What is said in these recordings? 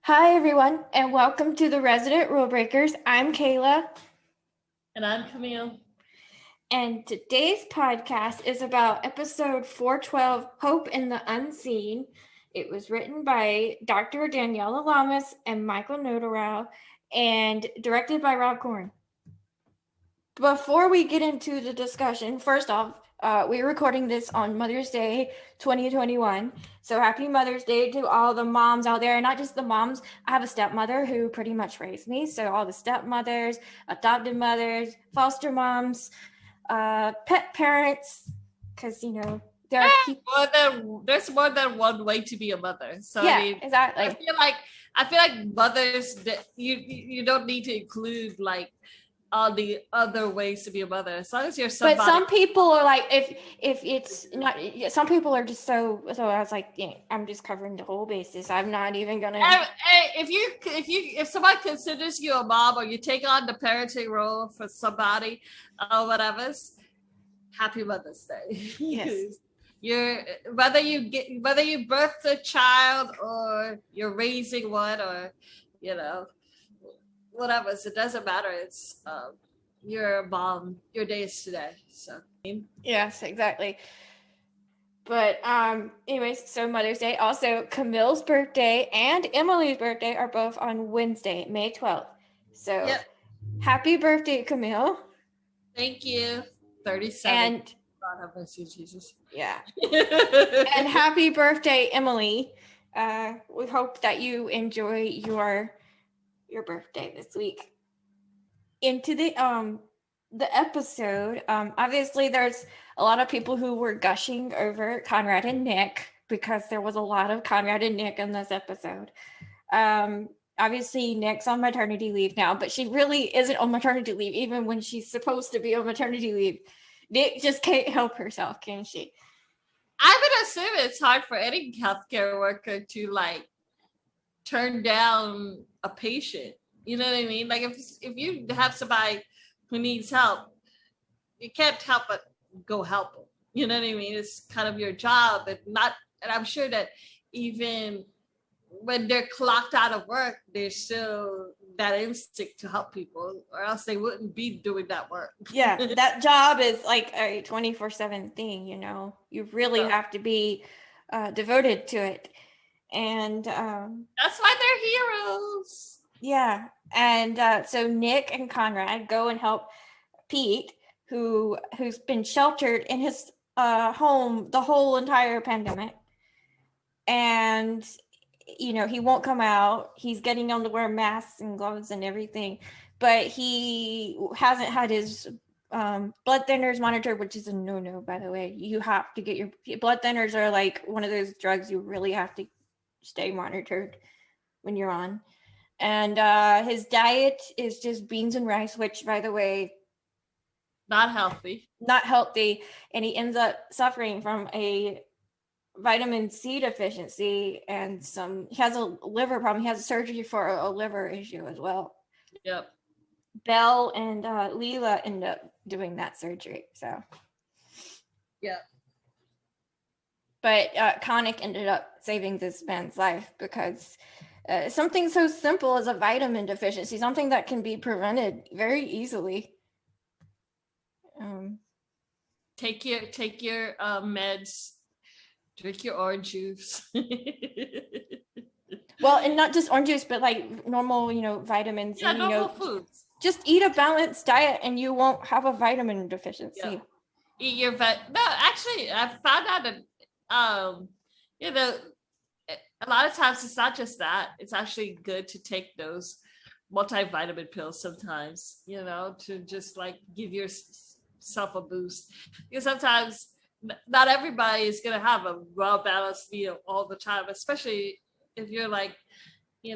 Hi, everyone, and welcome to the Resident Rulebreakers. I'm Kayla, And I'm Camille. and today's podcast is about episode 412, Hope in the Unseen. It was written by Dr. Daniela Lamas and Michael Notarile and directed by Rob Corn. Before we get into the discussion, first off, we're recording this on Mother's Day 2021. So happy Mother's Day to all the moms out there, and not just the moms. I have a stepmother who pretty much raised me. So all the stepmothers, adopted mothers, foster moms, pet parents, because, there are people. There's more than one way to be a mother. So Yeah, I mean, exactly. I feel like mothers that you don't need to include like all the other ways to be a mother, as long as you're somebody. But some people are like, if it's not, some people are just so I was like, yeah, I'm just covering the whole basis. I'm not even gonna. If somebody considers you a mom, or you take on the parenting role for somebody or whatever, happy Mother's Day. Yes. You're whether you birthed a child or you're raising one, or whatever, so it doesn't matter. It's you're a mom. Your day is today. So Yes, exactly. But anyways, so Mother's Day. Also, Camille's birthday and Emily's birthday are both on Wednesday, May 12th. So yep. Happy birthday, Camille. Thank you. 37. And God have mercy, Jesus. Yeah. And happy birthday, Emily. We hope that you enjoy your birthday this week. Into the episode, obviously there's a lot of people who were gushing over Conrad and Nick because there was a lot of Conrad and Nick in this episode. Obviously Nick's on maternity leave now, but she really isn't on maternity leave even when she's supposed to be on maternity leave. Nick just can't help herself, can she? I would assume it's hard for any healthcare worker to like turn down a patient. You know what I mean? Like if you have somebody who needs help, you can't help but go help them. You know what I mean? It's kind of your job, and I'm sure that even when they're clocked out of work, there's still that instinct to help people, or else they wouldn't be doing that work. Yeah, that job is like a 24/7 thing, you really have to be devoted to it. And that's why they're heroes. Yeah. And so Nick and Conrad go and help Pete, who's been sheltered in his home the whole entire pandemic. And he won't come out. He's getting on to wear masks and gloves and everything, but he hasn't had his blood thinners monitored, which is a no-no, by the way. You have to get your blood thinners are like one of those drugs you really have to stay monitored when you're on. And his diet is just beans and rice, which, by the way, not healthy. And he ends up suffering from a vitamin C deficiency and he has a liver problem. He has a surgery for a liver issue as well. Yep. Bell and Leela end up doing that surgery. So. Yeah. But Connick ended up saving this man's life because something so simple as a vitamin deficiency, something that can be prevented very easily. Take your meds. Drink your orange juice. Well, and not just orange juice, but like normal, vitamins. Yeah, and, normal foods. Just eat a balanced diet, and you won't have a vitamin deficiency. Yeah. Eat your No, actually, I found out that a lot of times it's not just that. It's actually good to take those multivitamin pills sometimes, to just like give yourself a boost. Because sometimes not everybody is going to have a well-balanced meal all the time, especially if you're like, a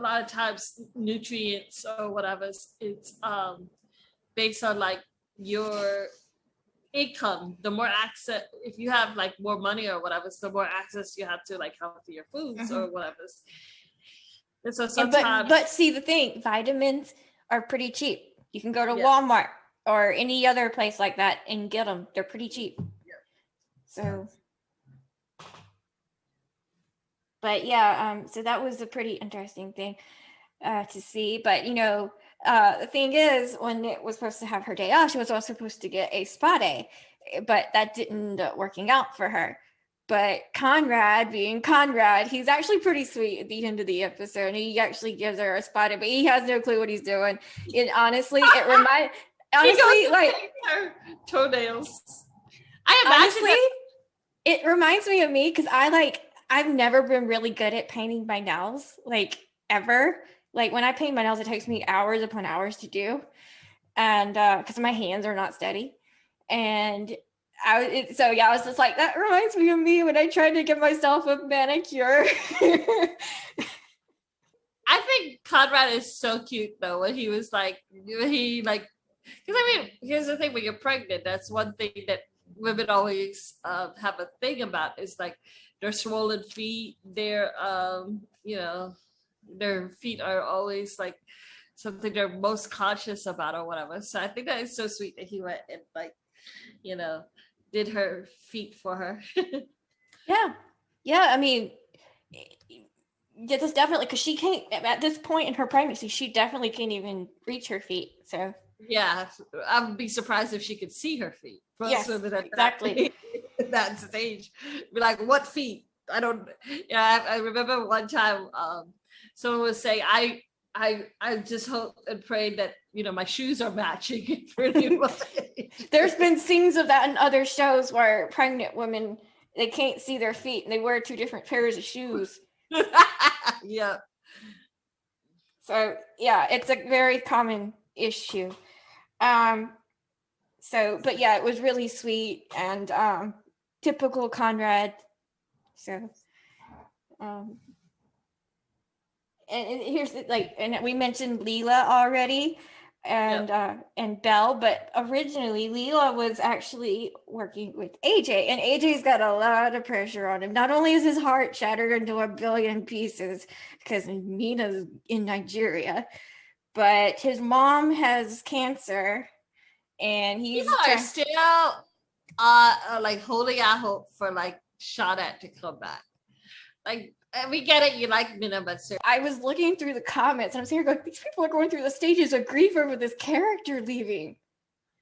lot of times nutrients or whatever, it's based on like your income. The more access, if you have like more money or whatever, the more access you have to like healthier foods or whatever. And so sometimes, but see, the thing, vitamins are pretty cheap. You can go to Walmart or any other place like that and get them. They're pretty cheap. So But yeah, so that was a pretty interesting thing to see. But the thing is, when it was supposed to have her day off, she was also supposed to get a spa day, but that didn't end up working out for her. But Conrad, being Conrad, he's actually pretty sweet at the end of the episode. And he actually gives her a spa day, but he has no clue what he's doing. And honestly, like her toenails. I imagine honestly, it reminds me of me because I've never been really good at painting my nails, like ever. Like when I paint my nails, it takes me hours upon hours to do, and because my hands are not steady. And I was just like, that reminds me of me when I tried to give myself a manicure. I think Conrad is so cute though when he was like, because I mean, here's the thing: when you're pregnant, that's one thing that women always have a thing about is like their swollen feet, their their feet are always like something they're most conscious about or whatever. So I think that is so sweet that he went and like, did her feet for her. Yeah. I mean, that's definitely because she can't at this point in her pregnancy. She definitely can't even reach her feet. So yeah, I would be surprised if she could see her feet. Yes, exactly. That stage, be like, what feet? I don't. Yeah, I remember one time, someone was saying, I just hope and pray that my shoes are matching. Pretty much. There's been scenes of that in other shows where pregnant women, they can't see their feet and they wear 2 different pairs of shoes. Yeah. So yeah, it's a very common issue. But yeah, it was really sweet and typical Conrad. So and here's and we mentioned Leela already and Bell, but originally Leela was actually working with AJ, and AJ's got a lot of pressure on him. Not only is his heart shattered into a billion pieces because Mina's in Nigeria, but his mom has cancer, and he's still like holding out hope for like Shadat to come back. Like, we get it, you like Mina, but I was looking through the comments and I'm sitting here going, these people are going through the stages of grief over this character leaving.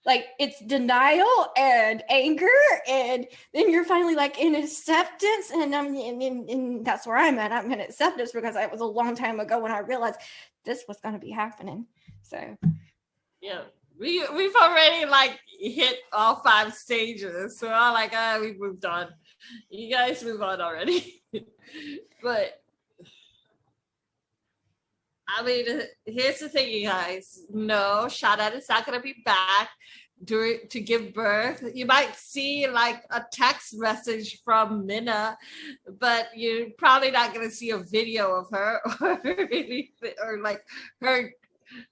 Like, it's denial and anger, and then you're finally like in acceptance, and that's where I'm at. I'm in acceptance because it was a long time ago when I realized this was going to be happening. So yeah, we've already like hit all 5 stages, so I'm like, we've moved on. You guys move on already. But I mean, here's the thing, you guys. No, Shadat is not going to be back to give birth. You might see like a text message from Mina, but you're probably not going to see a video of her or anything, or like her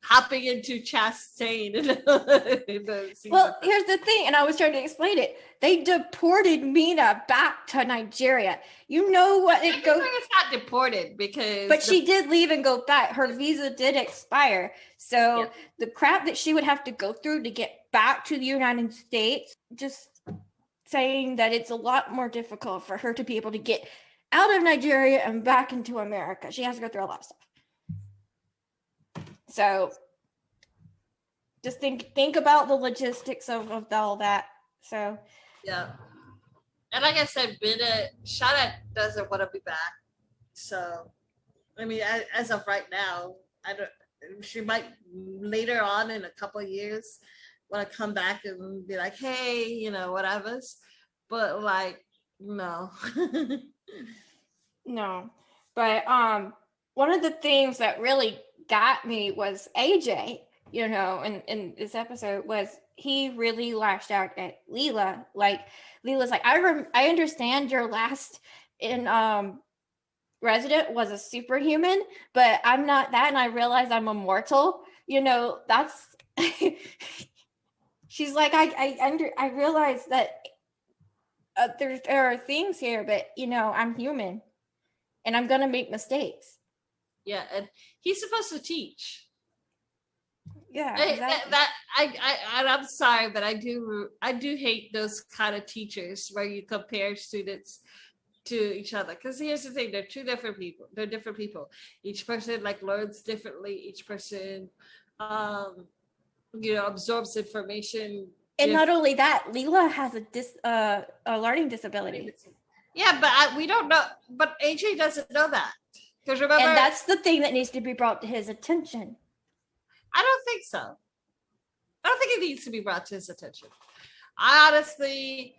hopping into Chastain. Well, here's the thing, and I was trying to explain it. They deported Mina back to Nigeria. You know what it goes. It's not deported because, but she did leave and go back. Her visa did expire, so the crap that she would have to go through to get back to the United States, just saying that it's a lot more difficult for her to be able to get out of Nigeria and back into America. She has to go through a lot of stuff. So just think about the logistics of all that. So yeah. And like I said, Shadat doesn't want to be back. So I mean, as of right now, she might later on in a couple of years want to come back and be like, hey, whatever. But like, no. No. But one of the things that really got me was AJ, in this episode, was he really lashed out at Leela. Like, Leela's like, I understand your last in Resident was a superhuman, but I'm not that, and I realize I'm immortal. That's she's like, I realize that there are things here, but I'm human and I'm gonna make mistakes. Yeah, and he's supposed to teach. Yeah, exactly. I'm sorry, but I do hate those kind of teachers where you compare students to each other. Because here's the thing, they're two different people. They're different people. Each person like learns differently. Each person, absorbs information. And not only that, Leela has a learning disability. Yeah, but we don't know. But AJ doesn't know that. Because remember, and that's the thing that needs to be brought to his attention. I don't think so. I don't think it needs to be brought to his attention. I honestly,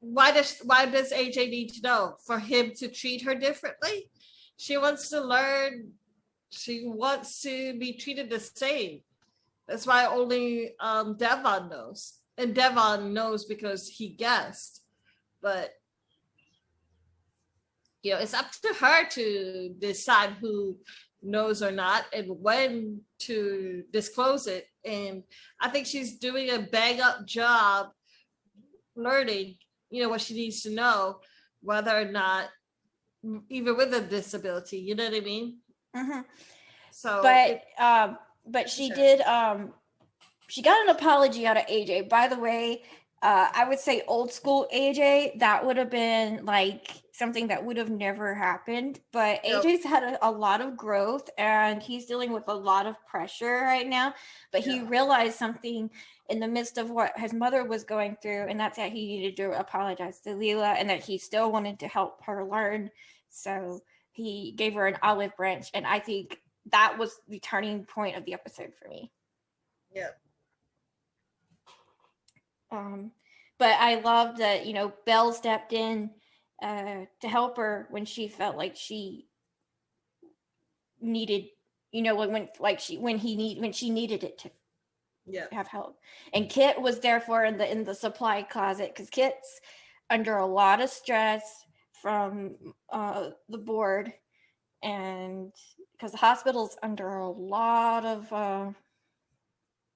why does AJ need to know? For him to treat her differently? She wants to learn. She wants to be treated the same. That's why only Devon knows. And Devon knows because he guessed. But, it's up to her to decide who knows or not and when to disclose it. And I think she's doing a bang up job learning, what she needs to know, whether or not, even with a disability, you know what I mean? Mm-hmm. So, but she did. She got an apology out of AJ. By the way, I would say old school AJ. That would have been like something that would have never happened. But AJ's had a lot of growth, and he's dealing with a lot of pressure right now. But he realized something in the midst of what his mother was going through, and that's that he needed to apologize to Leela, and that he still wanted to help her learn. So he gave her an olive branch, and I think that was the turning point of the episode for me. Yeah. But I love that, Belle stepped in to help her when she felt like she needed, when she needed it to have help. And Kit was there for in the supply closet, because Kit's under a lot of stress from the board, and because the hospital's under a lot of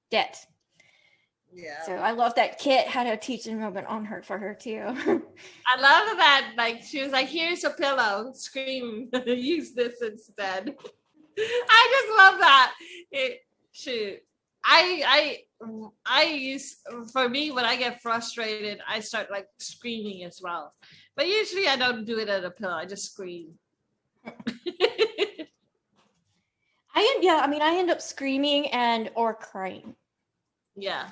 debt. Yeah. So I love that Kit had a teaching moment for her too. I love that. Like, she was like, "Here's a pillow. Scream. Use this instead." I just love that. For me, when I get frustrated, I start like screaming as well. But usually I don't do it at a pillow. I just scream. I end up screaming or crying. Yeah.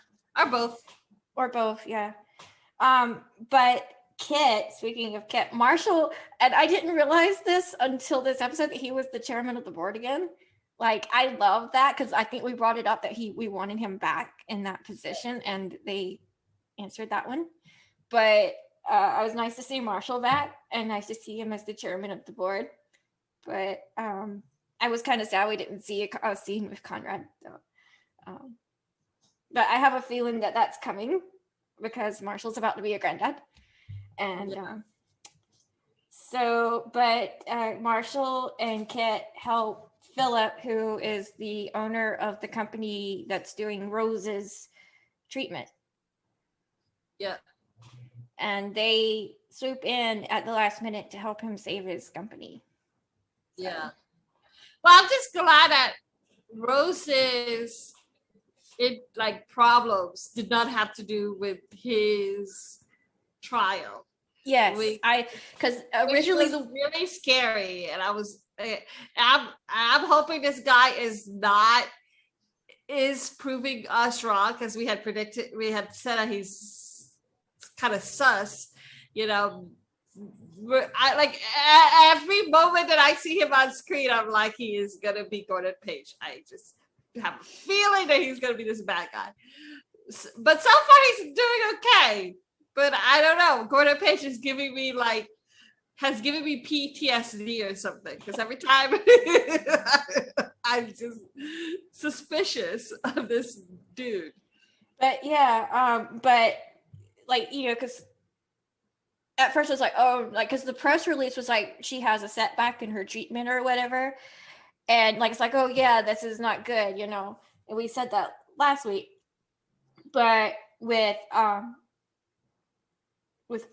Or both. Yeah. But Kit, speaking of Kit, Marshall, and I didn't realize this until this episode, that he was the chairman of the board again. Like, I love that, because I think we brought it up that we wanted him back in that position, and they answered that one. But it was nice to see Marshall back, and nice to see him as the chairman of the board. But I was kind of sad we didn't see a scene with Conrad, though. But I have a feeling that that's coming, because Marshall's about to be a granddad. And Marshall and Kit help Phillip, who is the owner of the company that's doing Rose's treatment. Yeah. And they swoop in at the last minute to help him save his company. So. Yeah. Well, I'm just glad that Rose's problems did not have to do with his trial. Yes, because originally it was really scary, and I'm hoping this guy is proving us wrong, because we had said that he's kind of sus, I like every moment that I see him on screen, I'm like, he is gonna be Gordon Page. I just have a feeling that he's gonna be this bad guy. But so far he's doing okay. But I don't know. Gordon Page is giving me PTSD or something. Because every time I'm just suspicious of this dude. But yeah, because at first it was like, because the press release was like, she has a setback in her treatment or whatever. And it's like, oh yeah, this is not good, and we said that last week. But with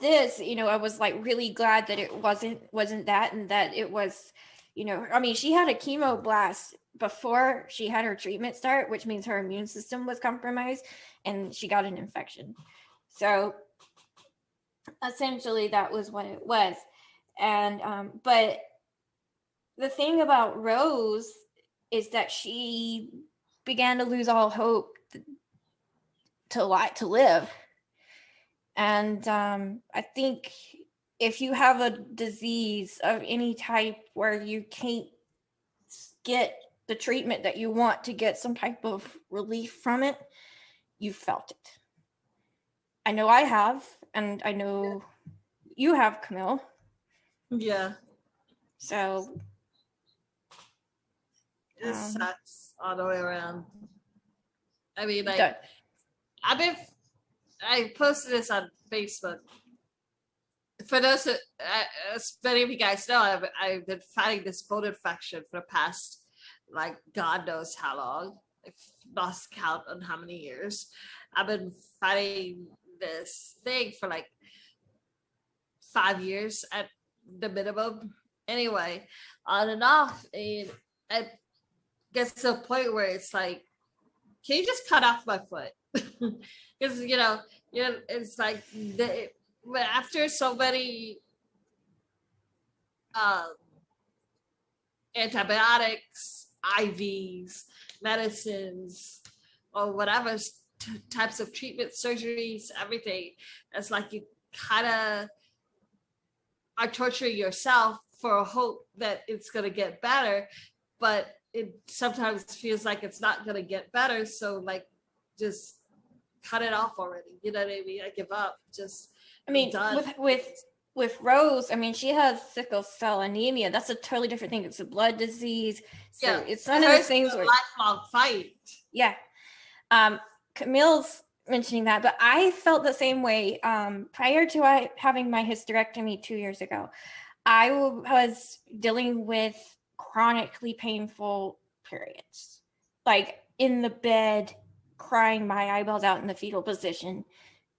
this, I was really glad that it wasn't that, and that it was, she had a chemo blast before she had her treatment start, which means her immune system was compromised, and she got an infection. So essentially that was what it was. And but the thing about Rose is that she began to lose all hope to live. And I think if you have a disease of any type where you can't get the treatment that you want to get some type of relief from it, you felt it. I know I have, and I know you have, Camille. Yeah. So it sucks all the way around. I mean, like, good. I posted this on Facebook. For those, as many of you guys know, I've been fighting this bone infection for the past, like, God knows how long. I've lost count on how many years. I've been fighting this thing for like 5 years at the minimum. Anyway, on and off, and it gets to a point where it's like, can you just cut off my foot? Because it's like after so many antibiotics, IVs, medicines, or whatever types of treatment, surgeries, everything, it's like you kind of are torturing yourself for a hope that it's going to get better, but it sometimes feels like it's not going to get better. So, like, just cut it off already. You know what I mean? I give up. Done. With Rose, I mean, she has sickle cell anemia. That's a totally different thing. It's a blood disease. So it's one of those things where lifelong fight. Yeah. Camille's mentioning that, but I felt the same way. Prior to having my hysterectomy 2 years ago, I was dealing with chronically painful periods, like in the bed, crying my eyeballs out in the fetal position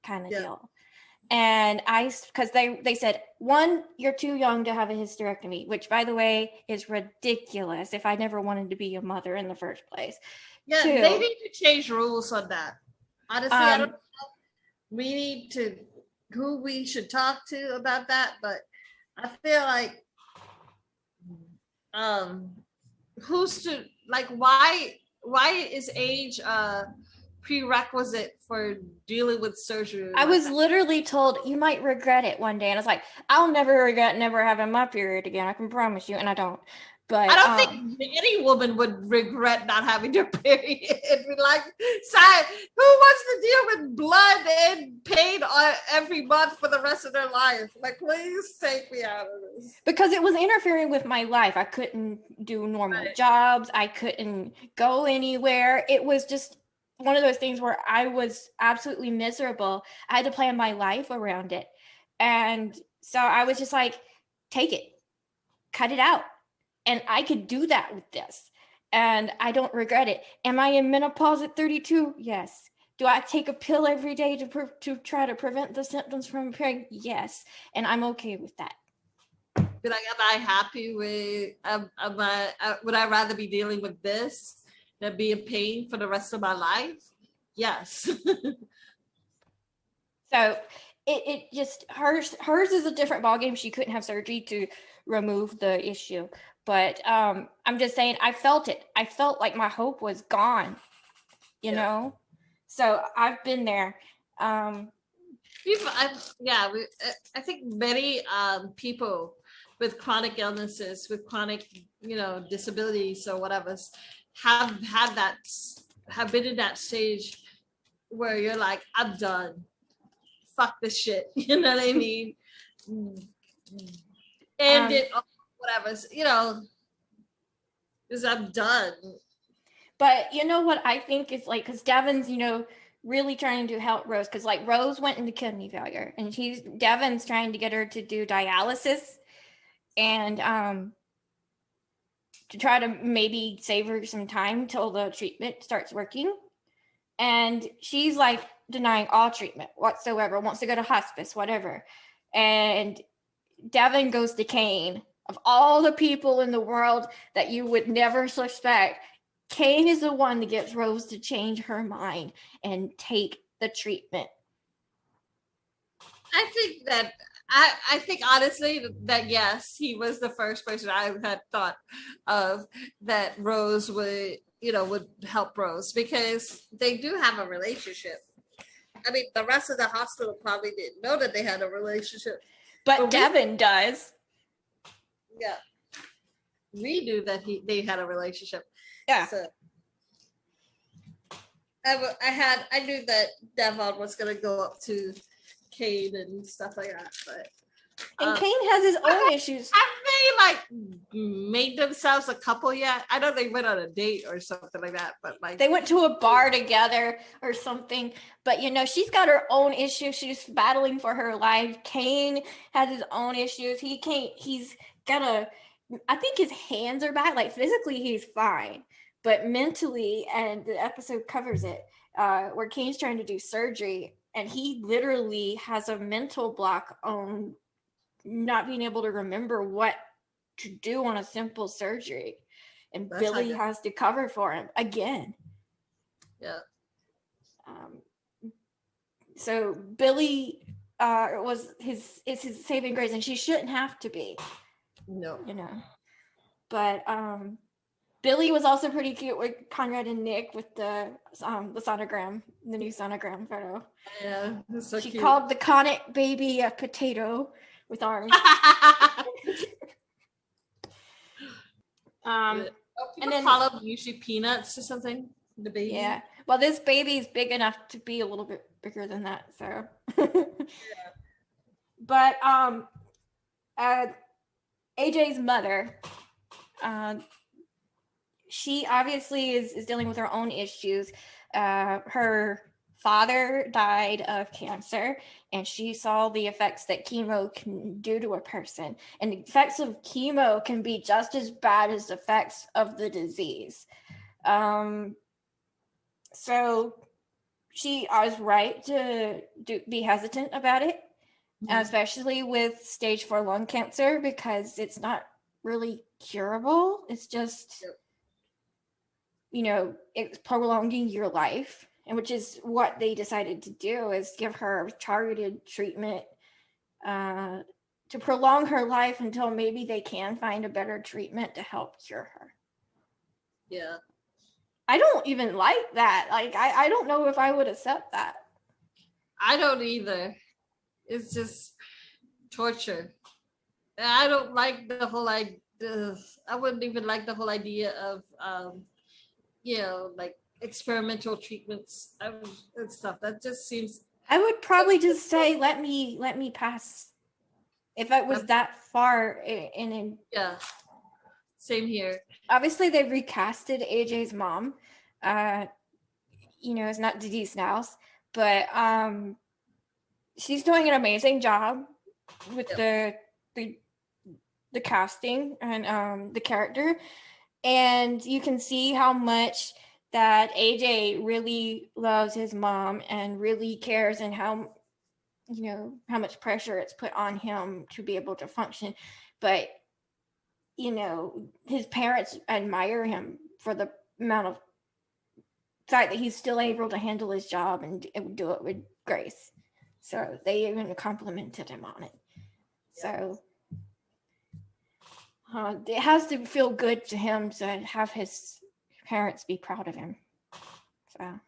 kind of deal. And because they said, 1, you're too young to have a hysterectomy, which, by the way, is ridiculous if I never wanted to be a mother in the first place. Yeah, 2, they need to change rules on that. Honestly, I don't know. We need to, who we should talk to about that, but I feel like who's to, like, why is age prerequisite for dealing with surgery? I was literally told you might regret it one day, and I was like, I'll never regret never having my period again, I can promise you. And I don't. But I don't think any woman would regret not having their period. Like, sorry, who wants to deal with blood and pain every month for the rest of their life? Like, please take me out of this. Because it was interfering with my life. I couldn't do normal jobs. I couldn't go anywhere. It was just one of those things where I was absolutely miserable. I had to plan my life around it. And so I was just like, take it, cut it out. And I could do that with this. And I don't regret it. Am I in menopause at 32? Yes. Do I take a pill every day to try to prevent the symptoms from appearing? Yes. And I'm okay with that. But like, am I happy with, would I rather be dealing with this than be in pain for the rest of my life? Yes. So it just, hers is a different ballgame. She couldn't have surgery to remove the issue. But I'm just saying, I felt it. I felt like my hope was gone, you know? So I've been there. I think many people with chronic illnesses, with chronic, disabilities or whatever, have been in that stage where you're like, I'm done. Fuck this shit. You know what I mean? End it, whatever, because I'm done. But you know what I think is, like, because Devin's, really trying to help Rose, because like Rose went into kidney failure, and Devin's trying to get her to do dialysis, and to try to maybe save her some time till the treatment starts working. And she's like denying all treatment whatsoever, wants to go to hospice, whatever. And Devin goes to Kane. Of all the people in the world that you would never suspect, Kane is the one that gets Rose to change her mind and take the treatment. I think that I think honestly that yes, he was the first person I had thought of that Rose would would help Rose because they do have a relationship. I mean, the rest of the hospital probably didn't know that they had a relationship, But Devin does. Yeah, we knew that they had a relationship. Yeah. So I knew that Devon was gonna go up to Cade and stuff like that, but. And Kane has his own issues. Have they like made themselves a couple yet? I know they went on a date or something like that, but like they went to a bar together or something. But she's got her own issues. She's battling for her life. Kane has his own issues. He's got I think his hands are back. Like physically, he's fine, but mentally, and the episode covers it, where Kane's trying to do surgery, and he literally has a mental block on not being able to remember what to do on a simple surgery, and that's Billy has to cover for him again. Yeah. So Billy was his saving grace, and she shouldn't have to be. No. But Billy was also pretty cute with Conrad and Nick with the sonogram, the new sonogram photo. Yeah, so she cute. Called the Conic baby a potato with arms. And then call them usually peanuts or something. The baby. Yeah. Well, this baby's big enough to be a little bit bigger than that. So. Yeah. But AJ's mother, she obviously is dealing with her own issues. Her father died of cancer, and she saw the effects that chemo can do to a person. And the effects of chemo can be just as bad as the effects of the disease. So she was right to be hesitant about it, especially with stage 4 lung cancer, because it's not really curable. It's just, it's prolonging your life. And which is what they decided to do, is give her targeted treatment to prolong her life until maybe they can find a better treatment to help cure her. Yeah. I don't even like that. Like, I don't know if I would accept that. I don't either. It's just torture. I don't like the whole idea. I wouldn't even like the whole idea of, like experimental treatments and stuff. That just seems. I would probably just say, let me pass. If it was that far in. Yeah. Same here. Obviously, they recasted AJ's mom. It's not Denise Nouse, but she's doing an amazing job with the casting and the character, and you can see how much that AJ really loves his mom and really cares, and how much pressure it's put on him to be able to function. But his parents admire him for the amount of fact that he's still able to handle his job and do it with grace. So they even complimented him on it. So it has to feel good to him to have his parents be proud of him. So.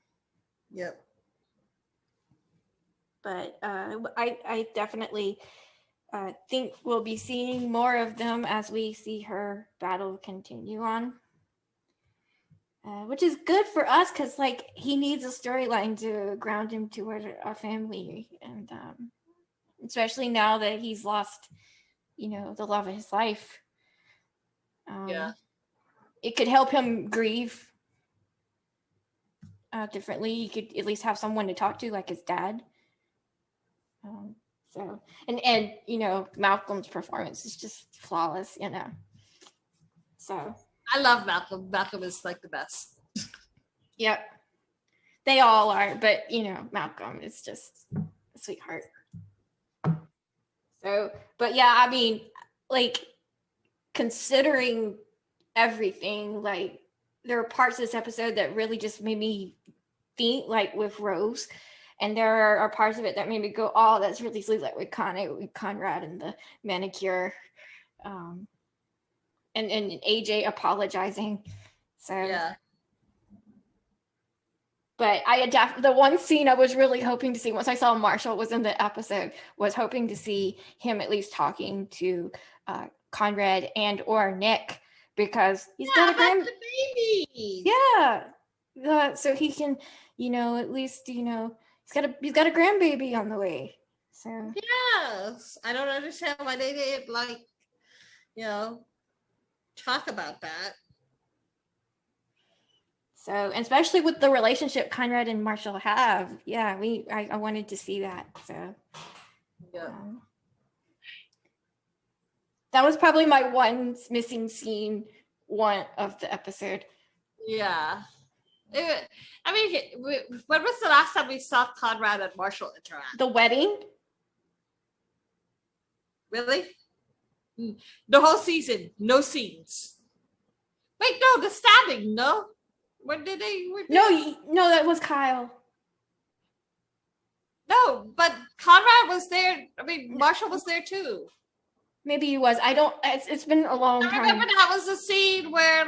Yep. But I definitely think we'll be seeing more of them as we see her battle continue on. Which is good for us, because he needs a storyline to ground him toward our family, and especially now that he's lost, the love of his life. It could help him grieve differently. He could at least have someone to talk to, like his dad. So and Malcolm's performance is just flawless. So. I love Malcolm. Malcolm is like the best. Yep. They all are, but Malcolm is just a sweetheart. So, but yeah, I mean, considering everything, there are parts of this episode that really just made me think, with Rose, And there are parts of it that made me go, oh, that's really sweet, like with Conrad and the manicure, and AJ apologizing. So Yeah. But the one scene I was really hoping to see once I saw Marshall was in the episode was hoping to see him at least talking to Conrad and or Nick, because he's got a the baby. Yeah. So he can, at least, he's got a grandbaby on the way. So yes, I don't understand why they didn't talk about that. So, and especially with the relationship Conrad and Marshall have, I wanted to see that. So, that was probably my one missing scene of the episode. Yeah. When was the last time we saw Conrad and Marshall interact? The wedding? Really? The whole season, no scenes. Wait, no, the stabbing, no? No, that was Kyle. No, but Conrad was there. Marshall was there too. Maybe he was. It's been a long time. I remember that was the scene where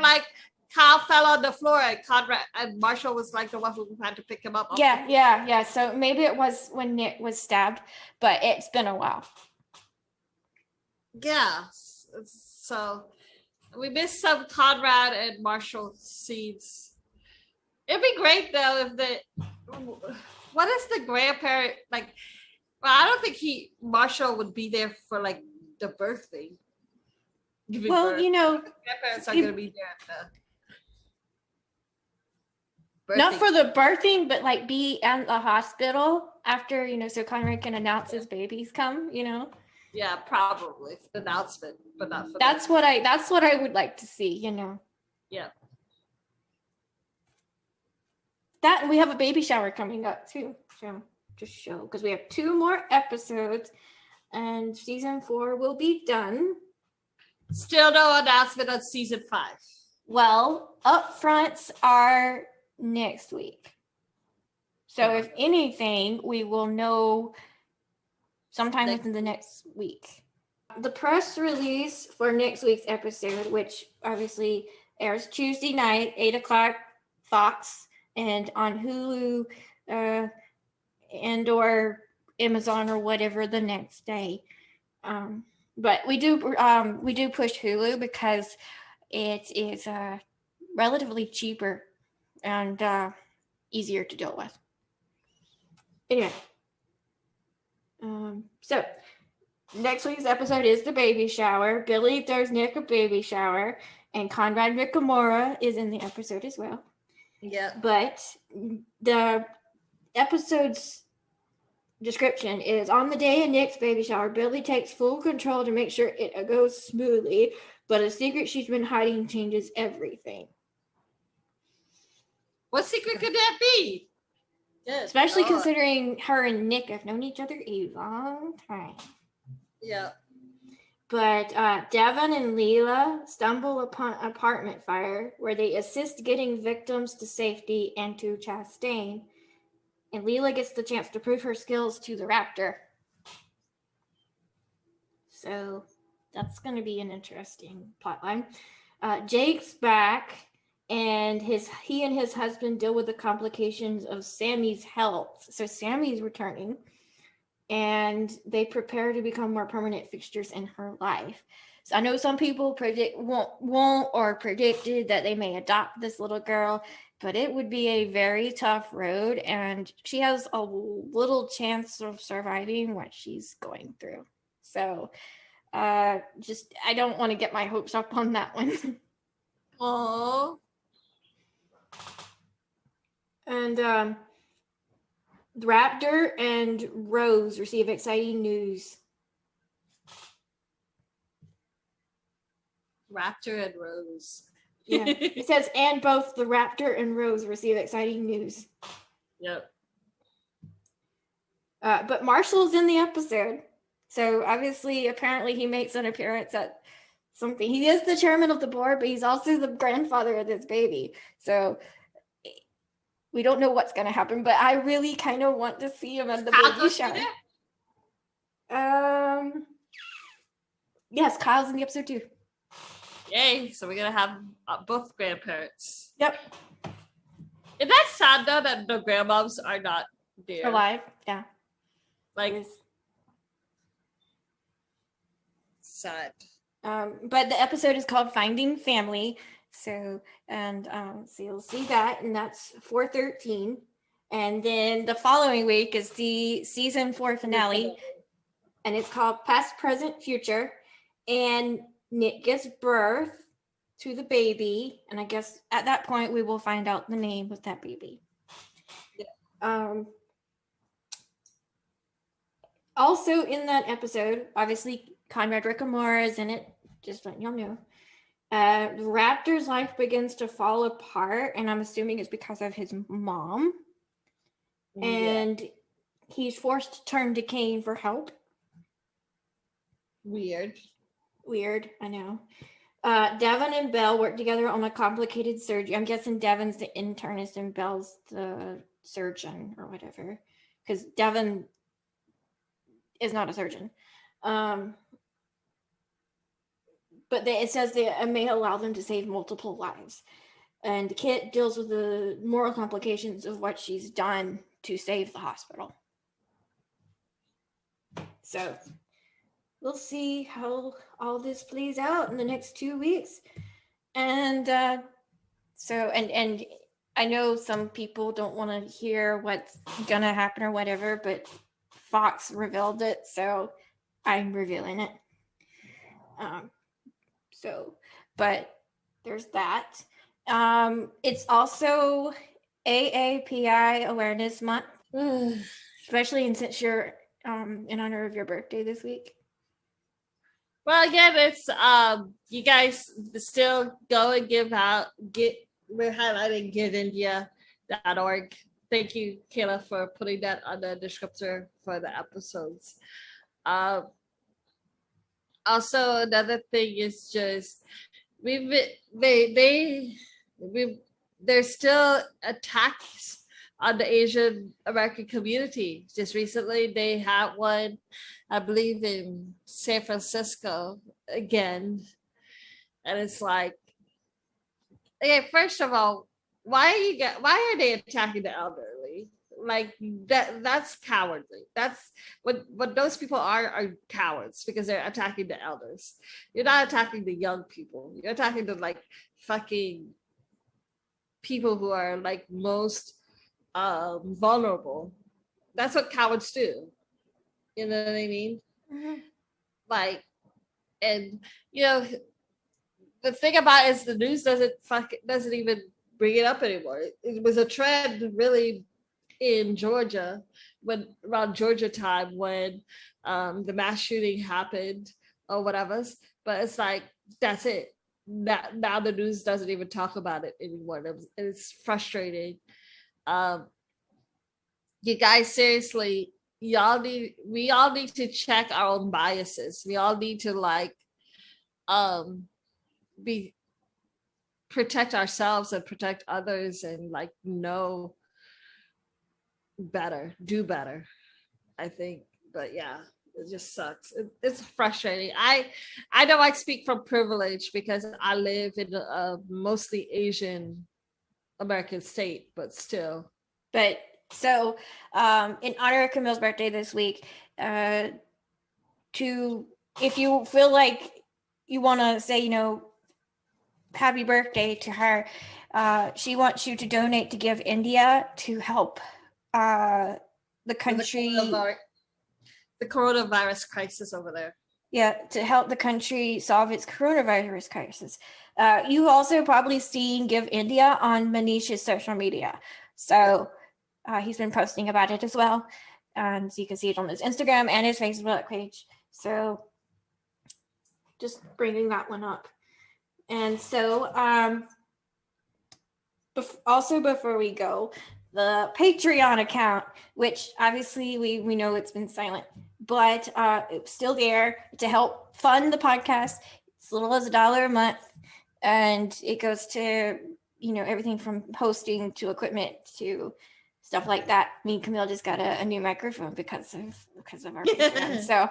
Kyle fell on the floor and Marshall was the one who had to pick him up. Yeah. So maybe it was when Nick was stabbed, but it's been a while. Yeah. So we missed some Conrad and Marshall scenes. It'd be great though what is the grandparent like? Well, I don't think Marshall would be there for the birth thing. Well, birth. Grandparents are going to be there at the not for the birthing, but be at the hospital after, so Conrad can announce his baby's come, Yeah, probably for the announcement, but not for that's what I would like to see, Yeah. That, and we have a baby shower coming up too. So just show, because we have 2 more episodes and season 4 will be done. Still no announcement on season 5. Well, upfronts are next week. So if anything, we will know sometime within the next week. The press release for next week's episode, which obviously airs Tuesday night, 8:00 Fox, and on Hulu and or Amazon or whatever the next day. But we do push Hulu because it is relatively cheaper and easier to deal with. Anyway, so next week's episode is the baby shower. Billy throws Nick a baby shower, and Conrad Ricamora is in the episode as well. Yeah. But the episode's description is: on the day of Nick's baby shower, Billy takes full control to make sure it goes smoothly, but a secret she's been hiding changes everything. What secret could that be? Good. Especially considering her and Nick have known each other a long time. Yeah. But Devin and Leela stumble upon an apartment fire where they assist getting victims to safety and to Chastain. And Leela gets the chance to prove her skills to the Raptor. So that's going to be an interesting plotline. Jake's back, and he and his husband deal with the complications of Sammy's health. So Sammy's returning, and they prepare to become more permanent fixtures in her life. So I know some people won't or predicted that they may adopt this little girl, but it would be a very tough road, and she has a little chance of surviving what she's going through. So I don't want to get my hopes up on that one. Aww. And Raptor and Rose receive exciting news. Raptor and Rose. Yeah, it says, and both the Raptor and Rose receive exciting news. Yep. But Marshall's in the episode. So obviously, apparently he makes an appearance at something. He is the chairman of the board, but he's also the grandfather of this baby. So We don't know what's going to happen, but I really kind of want to see him at the Kyle baby goes shower. through Yes, Kyle's in the episode too. Yay! So we're gonna have both grandparents. Yep. And that's sad though that the grandmoms are not there. Alive. Yeah. Like, sad. But the episode is called Finding Family. So you'll see that, and that's 413. And then the following week is the season 4 finale, and it's called Past, Present, Future. And Nick gives birth to the baby, and I guess at that point we will find out the name of that baby. Also in that episode, obviously Conrad Rickamore is in it, just letting y'all know. Raptor's life begins to fall apart, and I'm assuming it's because of his mom. Yeah. And he's forced to turn to Kane for help. Weird, I know. Devon and Bell work together on a complicated surgery. I'm guessing Devon's the internist and Bell's the surgeon or whatever, because Devon is not a surgeon. But it says it may allow them to save multiple lives. And Kit deals with the moral complications of what she's done to save the hospital. So we'll see how all this plays out in the next 2 weeks. And and I know some people don't want to hear what's gonna happen or whatever, but Fox revealed it, so I'm revealing it. But there's that. It's also AAPI Awareness Month, especially since you're in honor of your birthday this week. Well, again, it's you guys still go and we're highlighting givindia.org. Thank you, Kayla, for putting that on the descriptor for the episodes. Also, another thing is just there's still attacks on the Asian American community. Just recently, they had one, I believe, in San Francisco again, and it's like, okay, first of all, why are they attacking the elderly? Like that's cowardly. That's what those people are cowards, because they're attacking the elders. You're not attacking the young people. You're attacking the like fucking people who are like most vulnerable. That's what cowards do. You know what I mean? Mm-hmm. Like, and you know, the thing about it is the news doesn't even bring it up anymore. It was a trend really in Georgia around Georgia time when the mass shooting happened or whatever. But it's like, that's it. Now the news doesn't even talk about it anymore. It's frustrating. You guys, seriously, we all need to check our own biases. We all need to like protect ourselves and protect others, and like know better, do better, I think. But yeah, it just sucks. It's frustrating. I know I speak from privilege because I live in a mostly Asian American state, but still. But so in honor of Camille's birthday this week, if you feel like you want to say, happy birthday to her, she wants you to donate to Give India to help the country, the coronavirus crisis over there. Yeah, to help the country solve its coronavirus crisis. You've also probably seen Give India on Manish's social media. So he's been posting about it as well. So you can see it on his Instagram and his Facebook page. So just bringing that one up. And so also before we go, the Patreon account, which obviously we know it's been silent, but it's still there to help fund the podcast. It's as little as $1 a month, and it goes to everything from hosting to equipment to stuff like that. Me and Camille just got a new microphone because of our Patreon. So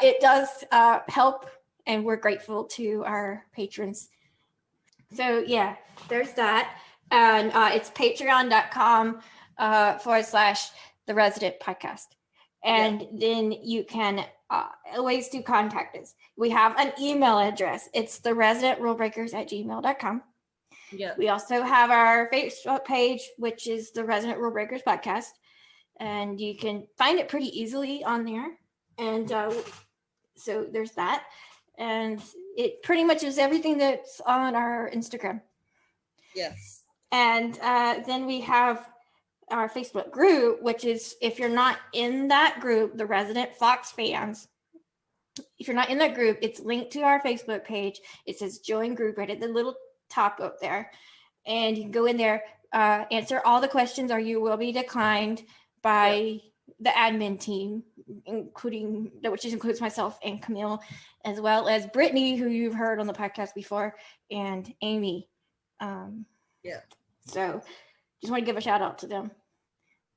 it does help, and we're grateful to our patrons. So yeah, there's that. And it's patreon.com /the Resident Podcast. And then you can always do contact us. We have an email address. It's the residentrulebreakers@gmail.com. Yeah. We also have our Facebook page, which is the Resident Rulebreakers Podcast. And you can find it pretty easily on there. And so there's that. And it pretty much is everything that's on our Instagram. Yes. And then we have our Facebook group, which is, if you're not in that group, the Resident Fox fans, if you're not in that group, it's linked to our Facebook page. It says join group right at the little top up there. And you can go in there, answer all the questions, or you will be declined by the admin team, which includes myself and Camille, as well as Brittany, who you've heard on the podcast before, and Amy. So just want to give a shout out to them.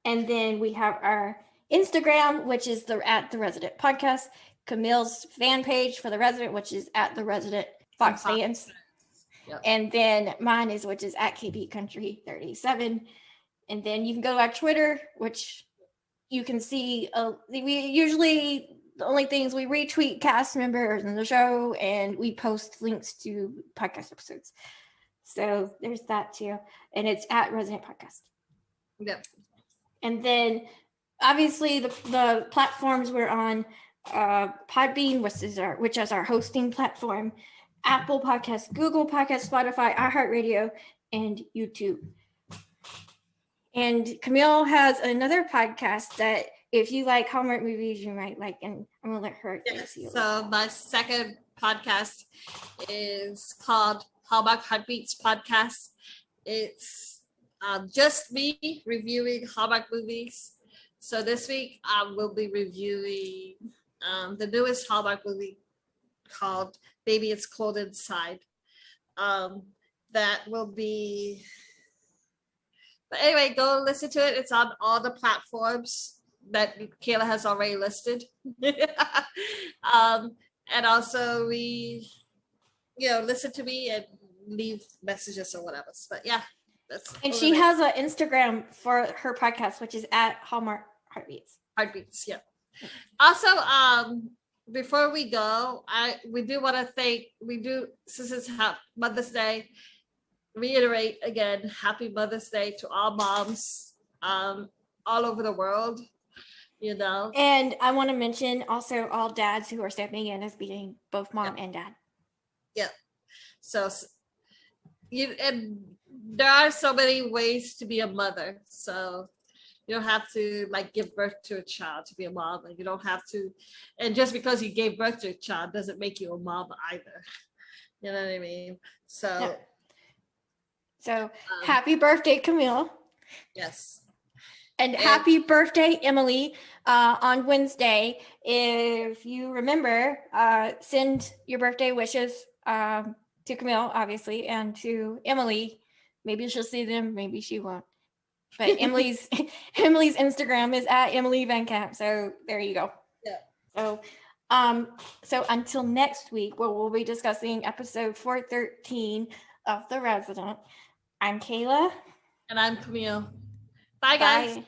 And then we have our Instagram, which is at the Resident Podcast, Camille's fan page for the Resident, which is at the Resident Fox Fans. Yep. And then mine which is at KB Country 37. And then you can go to our Twitter, which you can see. We usually, the only things, we retweet cast members in the show, and we post links to podcast episodes. So there's that too. And it's at Resident Podcast. Yep. And then obviously the platforms we're on, Podbean, which is our hosting platform, Apple Podcasts, Google Podcasts, Spotify, iHeartRadio, and YouTube. And Camille has another podcast that if you like Hallmark movies, you might like, and I'm gonna let her. Yes. So my second podcast is called Hallmark Heartbeats Podcast. It's just me reviewing Hallmark movies. So this week I will be reviewing the newest Hallmark movie called Baby It's Cold Inside. That will be, but anyway, go listen to it. It's on all the platforms that Kayla has already listed. And also listen to me and leave messages or whatever. But yeah, and she has an Instagram for her podcast, which is at Hallmark Heartbeats. Heartbeats, yeah. Also, before we go, we do want to thank, since it's Mother's Day, reiterate again, happy Mother's Day to all moms all over the world, And I want to mention also all dads who are stepping in as being both mom and dad. Yeah. So and there are so many ways to be a mother. So you don't have to give birth to a child to be a mom. You don't have to, and just because you gave birth to a child doesn't make you a mom either. You know what I mean? So, happy birthday, Camille. Yes. And happy birthday, Emily, on Wednesday. If you remember, send your birthday wishes to Camille, obviously, and to Emily. Maybe she'll see them, maybe she won't. But Emily's Instagram is at Emily Van Camp. So there you go. Yeah. So until next week, where we'll be discussing episode 413 of The Resident. I'm Kayla. And I'm Camille. Bye, guys. Bye.